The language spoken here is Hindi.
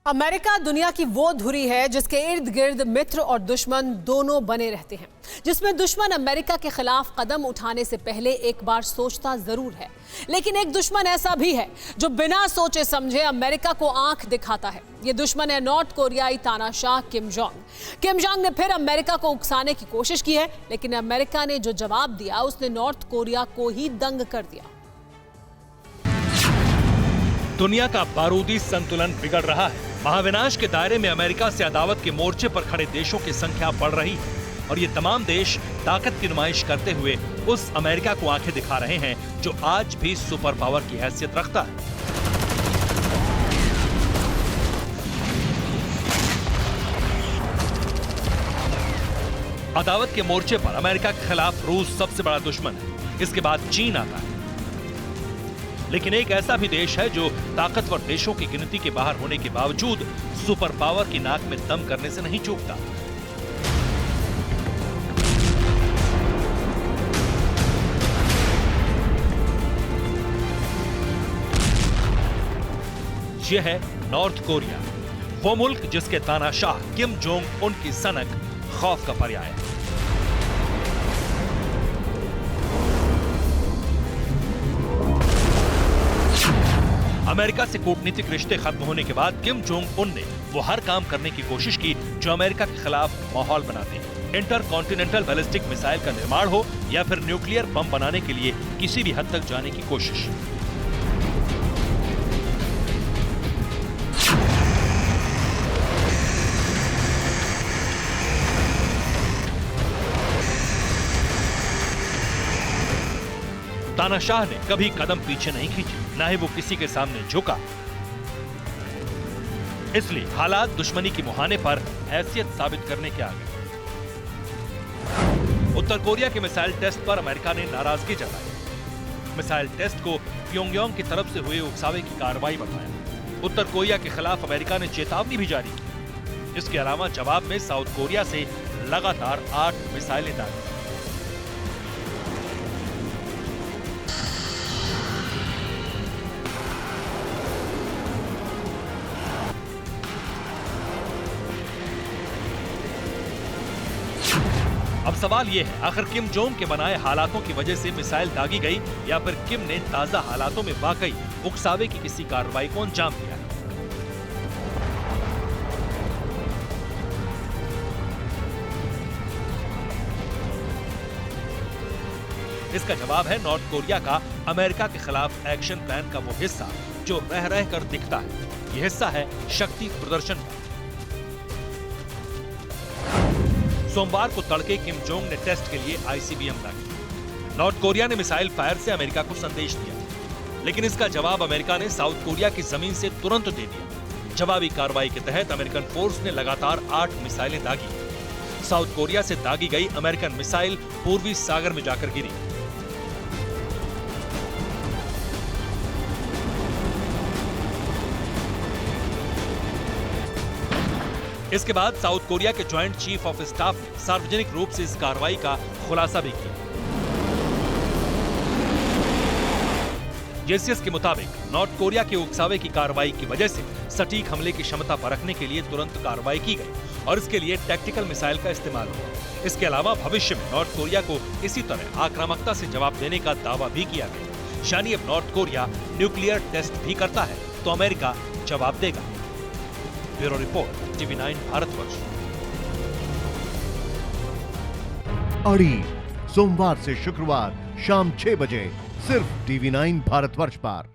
अमेरिका दुनिया की वो धुरी है जिसके इर्द गिर्द मित्र और दुश्मन दोनों बने रहते हैं, जिसमें दुश्मन अमेरिका के खिलाफ कदम उठाने से पहले एक बार सोचता जरूर है, लेकिन एक दुश्मन ऐसा भी है जो बिना सोचे समझे अमेरिका को आंख दिखाता है। ये दुश्मन है नॉर्थ कोरियाई तानाशाह किम जोंग। किम जोंग ने फिर अमेरिका को उकसाने की कोशिश की है, लेकिन अमेरिका ने जो जवाब दिया उसने नॉर्थ कोरिया को ही दंग कर दिया। दुनिया का बारूदी संतुलन बिगड़ रहा है। महाविनाश के दायरे में अमेरिका से अदावत के मोर्चे पर खड़े देशों की संख्या बढ़ रही है और ये तमाम देश ताकत की नुमाइश करते हुए उस अमेरिका को आंखें दिखा रहे हैं जो आज भी सुपर पावर की हैसियत रखता है। अदावत के मोर्चे पर अमेरिका के खिलाफ रूस सबसे बड़ा दुश्मन है, इसके बाद चीन आता है। लेकिन एक ऐसा भी देश है जो ताकतवर देशों की गिनती के बाहर होने के बावजूद सुपर पावर की नाक में दम करने से नहीं चूकता। यह है नॉर्थ कोरिया, वो मुल्क जिसके तानाशाह किम जोंग उन की सनक खौफ का पर्याय है। अमेरिका से कूटनीतिक रिश्ते खत्म होने के बाद किम जोंग उन ने वो हर काम करने की कोशिश की जो अमेरिका के खिलाफ माहौल बनाते हैं। इंटरकॉन्टिनेंटल बैलिस्टिक मिसाइल का निर्माण हो या फिर न्यूक्लियर बम बनाने के लिए किसी भी हद तक जाने की कोशिश। तानाशाह ने कभी कदम पीछे नहीं खींचे, ना ही वो किसी के सामने झुका। इसलिए हालात दुश्मनी की मुहाने पर हैसियत साबित करने के आ गए। उत्तर कोरिया के मिसाइल टेस्ट पर अमेरिका ने नाराजगी जताई। मिसाइल टेस्ट को प्योंगयांग की तरफ से हुए उकसावे की कार्रवाई बताया। उत्तर कोरिया के खिलाफ अमेरिका ने चेतावनी भी जारी की। इसके अलावा जवाब में साउथ कोरिया से लगातार 8 मिसाइलें दागी। अब सवाल यह है, आखिर किम जोंग के बनाए हालातों की वजह से मिसाइल दागी गई या फिर किम ने ताजा हालातों में वाकई उकसावे की किसी कार्रवाई को अंजाम दिया है? इसका जवाब है नॉर्थ कोरिया का अमेरिका के खिलाफ एक्शन प्लान का वो हिस्सा जो रह रह कर दिखता है। यह हिस्सा है शक्ति प्रदर्शन का। सोमवार को तड़के किम जोंग ने टेस्ट के लिए आईसीबीएम दागी। नॉर्थ कोरिया ने मिसाइल फायर से अमेरिका को संदेश दिया, लेकिन इसका जवाब अमेरिका ने साउथ कोरिया की जमीन से तुरंत दे दिया। जवाबी कार्रवाई के तहत अमेरिकन फोर्स ने लगातार 8 मिसाइलें दागी। साउथ कोरिया से दागी गई अमेरिकन मिसाइल पूर्वी सागर में जाकर गिरी। इसके बाद साउथ कोरिया के ज्वाइंट चीफ ऑफ स्टाफ ने सार्वजनिक रूप से इस कार्रवाई का खुलासा भी किया। जेसीएस के मुताबिक नॉर्थ कोरिया के उकसावे की कार्रवाई की वजह से सटीक हमले की क्षमता परखने के लिए तुरंत कार्रवाई की गई और इसके लिए टैक्टिकल मिसाइल का इस्तेमाल हुआ। इसके अलावा भविष्य में नॉर्थ कोरिया को इसी तरह आक्रामकता से जवाब देने का दावा भी किया गया। यानी अब नॉर्थ कोरिया न्यूक्लियर टेस्ट भी करता है तो अमेरिका जवाब देगा। Bureau report, TV9 Bharatvarsh. अड़ी सोमवार से शुक्रवार शाम 6 बजे सिर्फ TV9 भारतवर्ष पर।